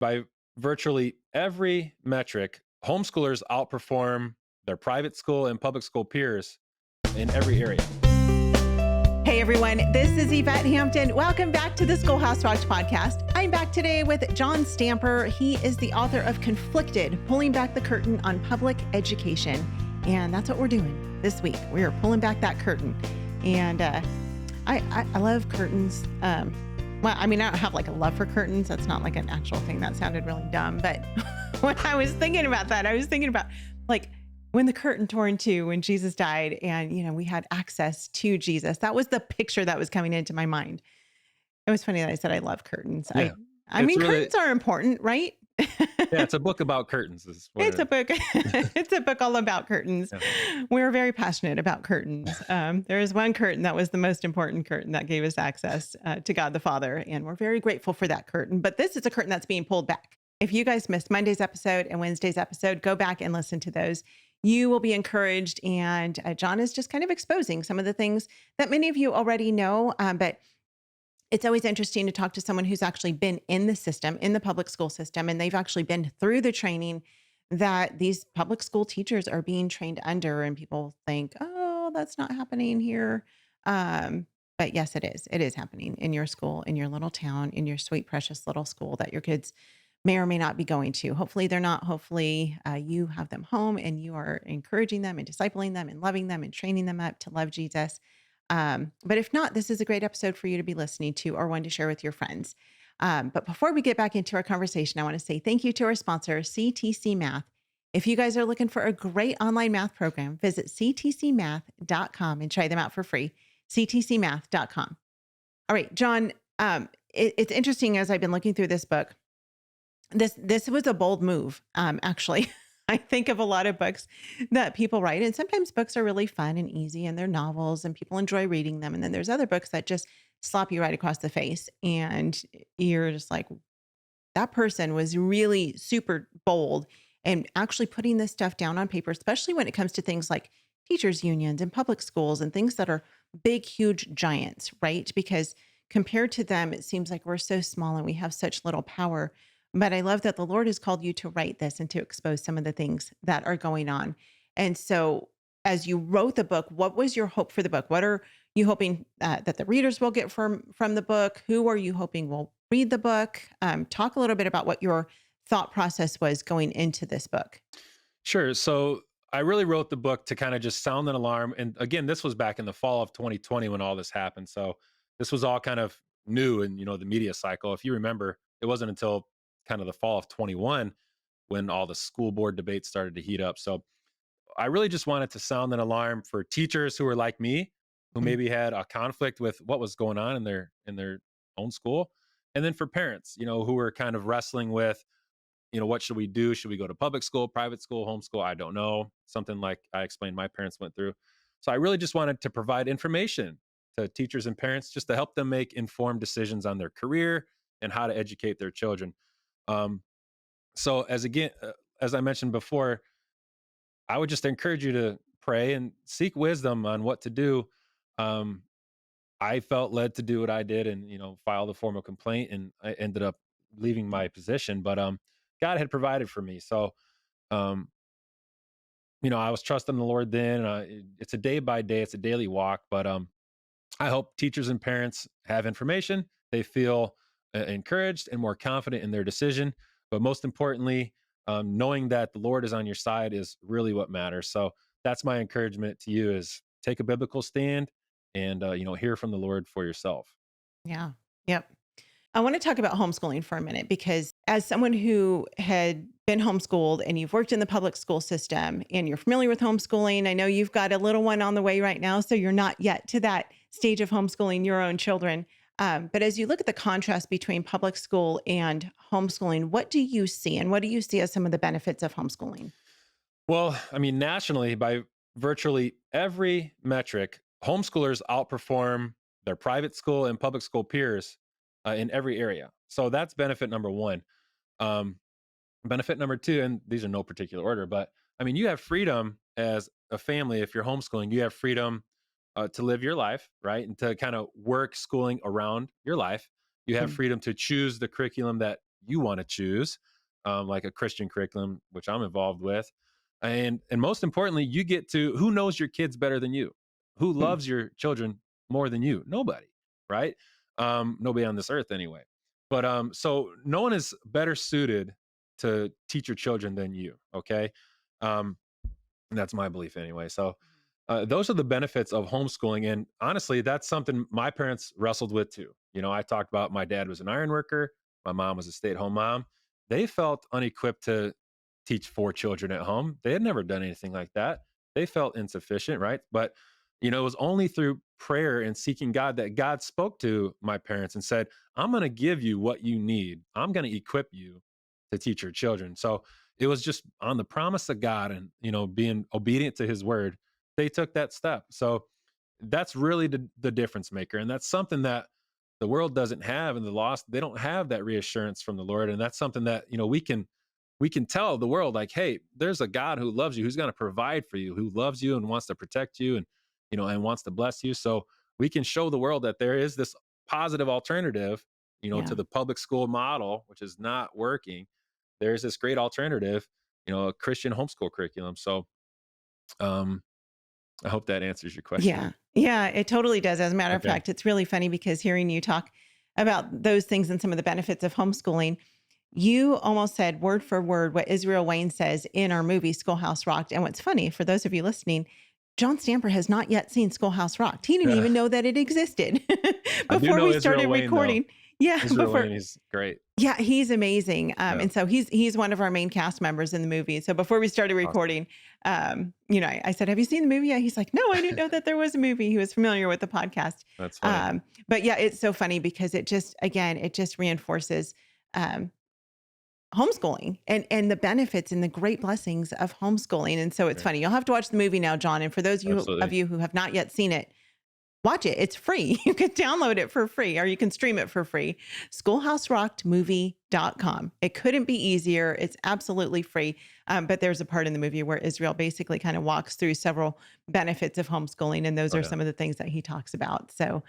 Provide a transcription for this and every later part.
By virtually every metric, homeschoolers outperform their private school and public school peers in every area. Hey everyone, this is Yvette Hampton. Welcome back to the Schoolhouse Rocked Podcast. I'm back today with John Stamper. He is the author of Conflicted, Pulling Back the Curtain on Public Education. And that's what we're doing this week. We are pulling back that curtain. And I love curtains. Well, I mean, I don't have like a love for curtains. That's not like an actual thing. That sounded really dumb. But when I was thinking about that, I was thinking about like when the curtain tore in two, when Jesus died and, we had access to Jesus. That was the picture that was coming into my mind. It was funny that I said I love curtains. Yeah. I mean, curtains are important, right? Yeah, it's a book about curtains. It's a book. It's a book all about curtains. Yeah. We're very passionate about curtains. There is one curtain that was the most important curtain that gave us access to God the Father, and we're very grateful for that curtain. But this is a curtain that's being pulled back. If you guys missed Monday's episode and Wednesday's episode, go back and listen to those. You will be encouraged. And John is just kind of exposing some of the things that many of you already know, but it's always interesting to talk to someone who's actually been in the system, in the public school system, and they've actually been through the training that these public school teachers are being trained under. And people think, oh, that's not happening here. But yes, it is. It is happening in your school, in your little town, in your sweet, precious little school that your kids may or may not be going to. Hopefully they're not. Hopefully you have them home and you are encouraging them and discipling them and loving them and training them up to love Jesus. But if not, this is a great episode for you to be listening to or one to share with your friends. But before we get back into our conversation, I want to say thank you to our sponsor, CTC Math. If you guys are looking for a great online math program, visit ctcmath.com and try them out for free, ctcmath.com. All right, John, it's interesting as I've been looking through this book. This was a bold move, actually. I think of a lot of books that people write, and sometimes books are really fun and easy and they're novels and people enjoy reading them. And then there's other books that just slap you right across the face. And you're just like, that person was really super bold and actually putting this stuff down on paper, especially when it comes to things like teachers unions and public schools and things that are big, huge giants, right? Because compared to them, it seems like we're so small and we have such little power. But I love that the Lord has called you to write this and to expose some of the things that are going on. And so as you wrote the book, what was your hope for the book? What are you hoping that the readers will get from the book? Who are you hoping will read the book? Talk a little bit about what your thought process was going into this book. Sure. So I really wrote the book to kind of just sound an alarm. And again, this was back in the fall of 2020 when all this happened. So this was all kind of new in, the media cycle. If you remember, it wasn't until kind of the fall of 21 when all the school board debates started to heat up. So I really just wanted to sound an alarm for teachers who were like me, who maybe had a conflict with what was going on in their own school. And then for parents, who were kind of wrestling with, what should we do? Should we go to public school, private school, homeschool? I don't know. Something like I explained my parents went through. So I really just wanted to provide information to teachers and parents just to help them make informed decisions on their career and how to educate their children. So as I mentioned before, I would just encourage you to pray and seek wisdom on what to do. I felt led to do what I did and, file the formal complaint, and I ended up leaving my position, but, God had provided for me. So, um, I was trusting the Lord then. It's a day by day, it's a daily walk, but, I hope teachers and parents have information. They feel encouraged and more confident in their decision. But most importantly, knowing that the Lord is on your side is really what matters. So that's my encouragement to you: is take a biblical stand and hear from the Lord for yourself. Yeah. Yep. I want to talk about homeschooling for a minute because as someone who had been homeschooled and you've worked in the public school system and you're familiar with homeschooling, I know you've got a little one on the way right now, so you're not yet to that stage of homeschooling your own children. But as you look at the contrast between public school and homeschooling, what do you see? And what do you see as some of the benefits of homeschooling? Well, I mean, nationally, by virtually every metric, homeschoolers outperform their private school and public school peers in every area. So that's benefit number one. Um, Benefit number two, and these are no particular order, but I mean, you have freedom as a family. If you're homeschooling, you have freedom to live your life, right? And to kind of work schooling around your life. You have freedom to choose the curriculum that you want to choose, like a Christian curriculum, which I'm involved with. And most importantly, you get to, who knows your kids better than you? Who Hmm. loves your children more than you? Nobody, right? Nobody on this earth anyway. But so no one is better suited to teach your children than you. Okay. Um, and that's my belief anyway. So those are the benefits of homeschooling. And honestly, that's something my parents wrestled with too. I talked about my dad was an iron worker, my mom was a stay at home mom. They felt unequipped to teach four children at home. They had never done anything like that. They felt insufficient, right? But, it was only through prayer and seeking God that God spoke to my parents and said, I'm going to give you what you need. I'm going to equip you to teach your children. So it was just on the promise of God and, being obedient to his word, they took that step. So that's really the difference maker. And that's something that the world doesn't have, and the lost, they don't have that reassurance from the Lord. And that's something that, we can tell the world, like, hey, there's a God who loves you, who's going to provide for you, who loves you and wants to protect you, and, and wants to bless you. So we can show the world that there is this positive alternative, Yeah. to the public school model, which is not working. There's this great alternative, a Christian homeschool curriculum. So um, I hope that answers your question. Yeah. Yeah, it totally does. As a matter of Okay. fact, it's really funny because hearing you talk about those things and some of the benefits of homeschooling, you almost said word for word what Israel Wayne says in our movie Schoolhouse Rocked. And what's funny, for those of you listening, John Stamper has not yet seen Schoolhouse Rocked. He didn't Yeah. even know that it existed I do before know we Israel started Wayne though. recording. Yeah, Israel before Wayne is great. yeah, he's amazing. Yeah. And so he's one of our main cast members in the movie. So before we started Awesome. recording, I said, "Have you seen the movie yet?" He's like, "No, I didn't know that there was a movie." He was familiar with the podcast. That's funny. But yeah, it's so funny because it just reinforces um, homeschooling and the benefits and the great blessings of homeschooling. And so it's Right. funny. You'll have to watch the movie now, John. And for those of Absolutely. you who have not yet seen it, watch it. It's free. You can download it for free or you can stream it for free. Schoolhouserockedmovie.com. It couldn't be easier. It's absolutely free. But there's a part in the movie where Israel basically kind of walks through several benefits of homeschooling. And those Oh are yeah. some of the things that he talks about. So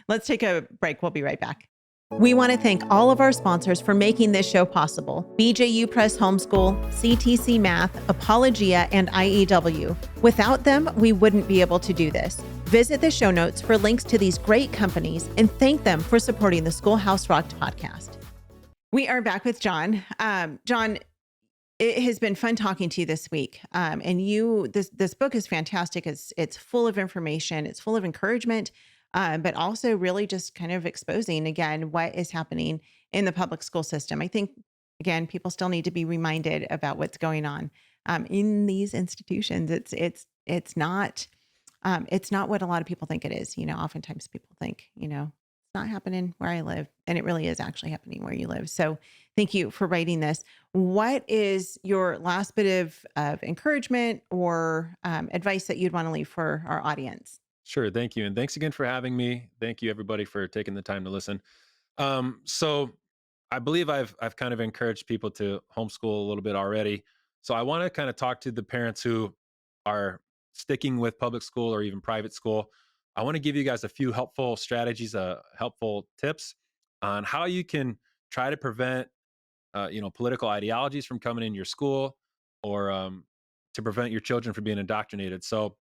let's take a break. We'll be right back. We want to thank all of our sponsors for making this show possible: BJU Press Homeschool, CTC Math, Apologia, and IEW. Without them, we wouldn't be able to do this. Visit the show notes for links to these great companies and thank them for supporting the Schoolhouse Rocked podcast. We are back with John. John, it has been fun talking to you this week. This book is fantastic. It's full of information. It's full of encouragement, but also really just kind of exposing again what is happening in the public school system. I think again, people still need to be reminded about what's going on in these institutions. It's not what a lot of people think it is. Oftentimes people think, it's not happening where I live, and it really is actually happening where you live. So thank you for writing this. What is your last bit of encouragement or advice that you'd want to leave for our audience? Sure. Thank you. And thanks again for having me. Thank you everybody for taking the time to listen. So I believe I've kind of encouraged people to homeschool a little bit already. So I want to kind of talk to the parents who are sticking with public school or even private school. I want to give you guys a few helpful strategies, helpful tips on how you can try to prevent, political ideologies from coming in your school, or to prevent your children from being indoctrinated. So,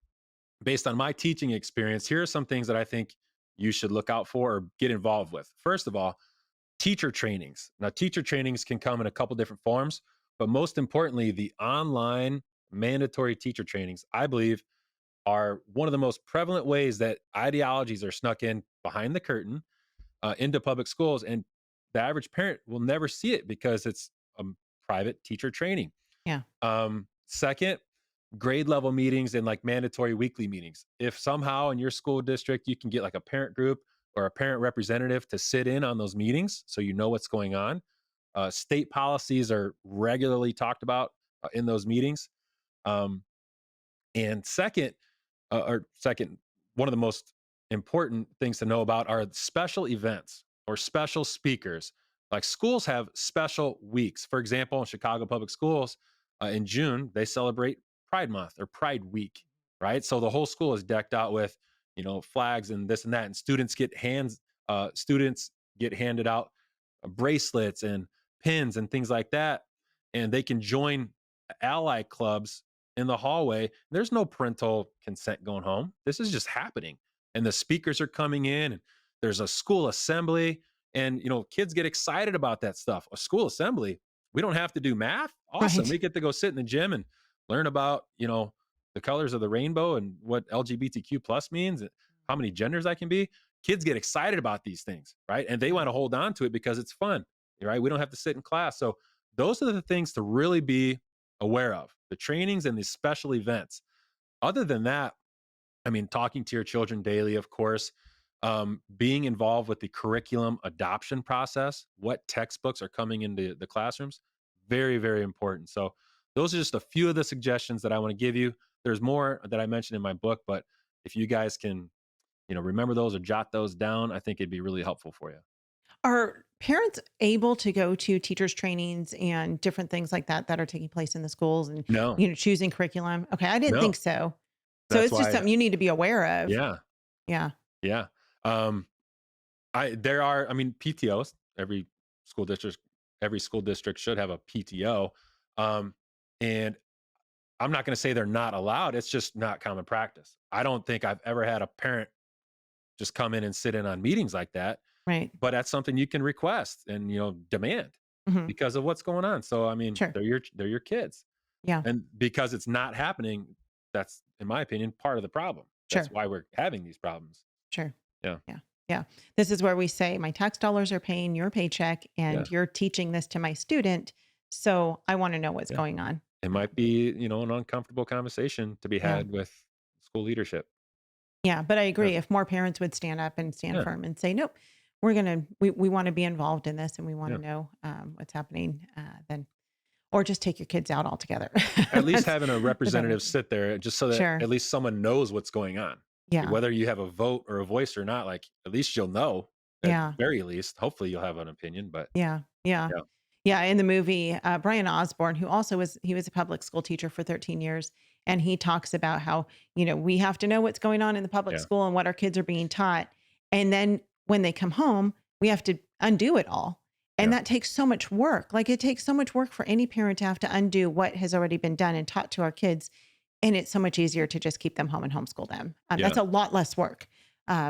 based on my teaching experience, here are some things that I think you should look out for or get involved with. First of all, teacher trainings. Now, teacher trainings can come in a couple different forms, but most importantly, the online mandatory teacher trainings, I believe, are one of the most prevalent ways that ideologies are snuck in behind the curtain into public schools. And the average parent will never see it because it's a private teacher training. Yeah. Second, grade level meetings and like mandatory weekly meetings. If somehow in your school district you can get like a parent group or a parent representative to sit in on those meetings so you know what's going on. State policies are regularly talked about in those meetings. Um, and second, one of the most important things to know about are special events or special speakers. Like schools have special weeks. For example, in Chicago Public Schools, in June, they celebrate Pride Month or Pride Week, right? So the whole school is decked out with, flags and this and that, and students get handed out bracelets and pins and things like that, and they can join ally clubs in the hallway. There's no parental consent going home. This is just happening. And the speakers are coming in, and there's a school assembly, and kids get excited about that stuff. A school assembly, we don't have to do math. Awesome. Right. We get to go sit in the gym and learn about, the colors of the rainbow and what LGBTQ plus means, and how many genders I can be. Kids get excited about these things, right? And they want to hold on to it because it's fun, right? We don't have to sit in class. So those are the things to really be aware of, the trainings and the special events. Other than that, I mean, talking to your children daily, of course, being involved with the curriculum adoption process, what textbooks are coming into the classrooms, very, very important. So those are just a few of the suggestions that I want to give you. There's more that I mentioned in my book, but if you guys can, remember those or jot those down, I think it'd be really helpful for you. Are parents able to go to teachers trainings and different things like that that are taking place in the schools and, No, choosing curriculum? Okay. I didn't think no, so. So that's it's just why. something you need to be aware of. Yeah, Yeah. yeah. Um, I mean, PTOs. School district, every school district should have a PTO. And I'm not going to say they're not allowed. It's just not common practice. I don't think I've ever had a parent just come in and sit in on meetings like that. Right. But that's something you can request and demand Hmm. because of what's going on. So I mean, Sure. they're your kids, Yeah. and because it's not happening, that's in my opinion part of the problem. That's Sure. why we're having these problems. Sure. Yeah, Yeah. Yeah. This is where we say my tax dollars are paying your paycheck yeah, and you're teaching this to my student. So I want to know what's yeah. going on. It might be an uncomfortable conversation to be Yeah. had with school leadership. Yeah. But I Yeah, agree. If more parents would stand up and stand yeah, firm and say, nope, we want to be involved in this and we want yeah. to know what's happening, then, or just take your kids out altogether. At least That's having a the better representative thing. sit there just so that Sure. at least someone knows what's going on. Yeah. Whether you have a vote or a voice or not, like at least you'll know at the Yeah. very least. Hopefully you'll have an opinion, but Yeah. Yeah. yeah, Yeah, in the movie, Brian Osborne, who also was a public school teacher for 13 years, and he talks about how, we have to know what's going on in the public yeah, school and what our kids are being taught. And then when they come home, we have to undo it all. And yeah, that takes so much work. Like it takes so much work for any parent to have to undo what has already been done and taught to our kids. And it's so much easier to just keep them home and homeschool them. yeah. That's a lot less work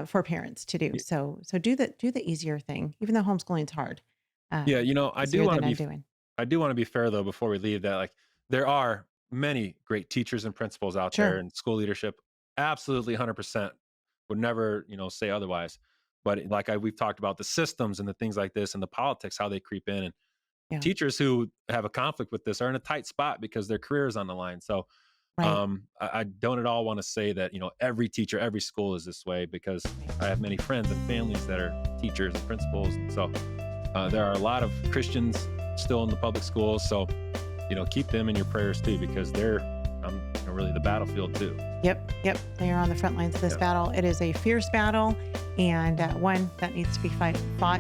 for parents to do. Y So do the easier thing, even though homeschooling's hard. yeah, Easier than undoing. I do wanna be fair though before we leave that, like, there are many great teachers and principals out there Sure. and school leadership. Absolutely 100% would never, say otherwise. But like we've talked about the systems and the things like this and the politics, how they creep in, and Yeah. teachers who have a conflict with this are in a tight spot because their career is on the line. So Right. I don't at all want to say that every teacher, every school is this way, because Right. I have many friends and families that are teachers and principals, and so there are a lot of Christians still in the public schools. So keep them in your prayers too, because they're really the battlefield too. Yep, yep. They are on the front lines of this Yeah, battle. It is a fierce battle, and one that needs to be fought.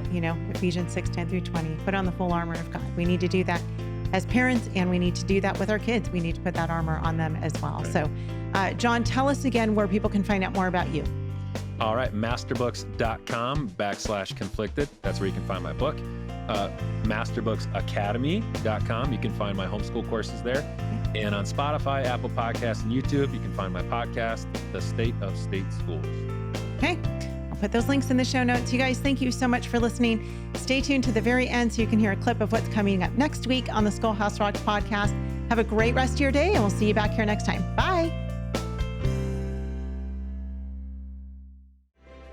Ephesians 6:10-20. Put on the full armor of God. We need to do that as parents, and we need to do that with our kids. We need to put that armor on them as well. right. So, John, tell us again where people can find out more about you. All right, masterbooks.com/conflicted. That's where you can find my book. Masterbookacademy.com. You can find my homeschool courses there. And on Spotify, Apple Podcasts, and YouTube, you can find my podcast, The State of State Schools. Okay. I'll put those links in the show notes. You guys, thank you so much for listening. Stay tuned to the very end so you can hear a clip of what's coming up next week on the Schoolhouse Rocked Podcast. Have a great rest of your day, and we'll see you back here next time. Bye.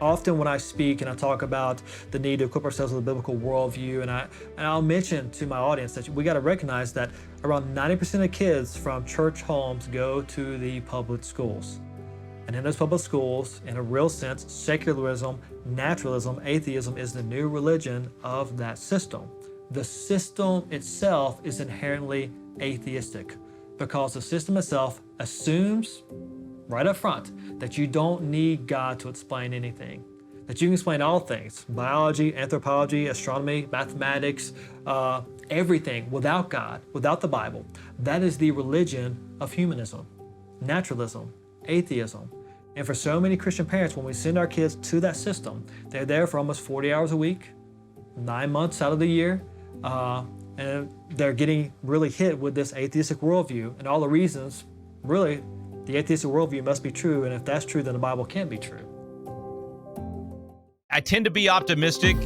Often when I speak and I talk about the need to equip ourselves with a biblical worldview, and I'll mention to my audience that we got to recognize that around 90% of kids from church homes go to the public schools. And in those public schools, in a real sense, secularism, naturalism, atheism is the new religion of that system. The system itself is inherently atheistic because the system itself assumes right up front that you don't need God to explain anything, that you can explain all things, biology, anthropology, astronomy, mathematics, everything without God, without the Bible. That is the religion of humanism, naturalism, atheism. And for so many Christian parents, when we send our kids to that system, they're there for almost 40 hours a week, 9 months out of the year, and they're getting really hit with this atheistic worldview and all the reasons, really, the atheistic worldview must be true, and if that's true, then the Bible can't be true. I tend to be optimistic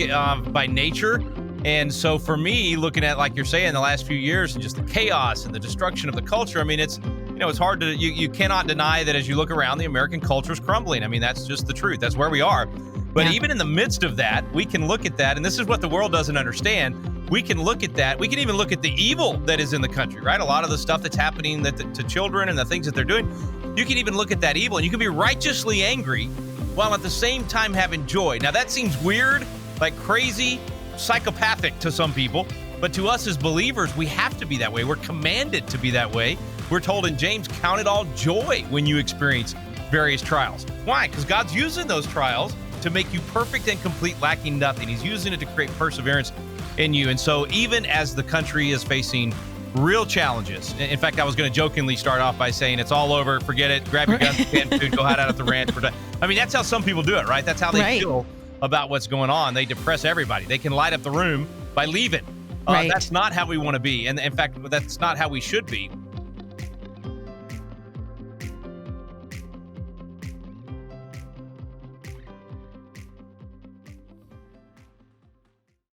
by nature. And so for me, looking at, like you're saying, the last few years and just the chaos and the destruction of the culture, I mean, it's hard to, you cannot deny that as you look around, the American culture is crumbling. I mean, that's just the truth. That's where we are. But even in the midst of that, we can look at that. And this is what the world doesn't understand. We can look at that. We can even look at the evil that is in the country, right? A lot of the stuff that's happening to children and the things that they're doing. You can even look at that evil and you can be righteously angry while at the same time having joy. Now that seems weird, like crazy, psychopathic to some people, but to us as believers, we have to be that way. We're commanded to be that way. We're told in James, count it all joy when you experience various trials. Why? Because God's using those trials to make you perfect and complete, lacking nothing. He's using it to create perseverance in you. And so even as the country is facing real challenges, in fact, I was going to jokingly start off by saying it's all over, forget it, grab your guns, canned food, go hide out at the ranch. I mean, that's how some people do it, right? That's how they feel about what's going on. They depress everybody. They can light up the room by leaving. That's not how we want to be. And in fact, that's not how we should be.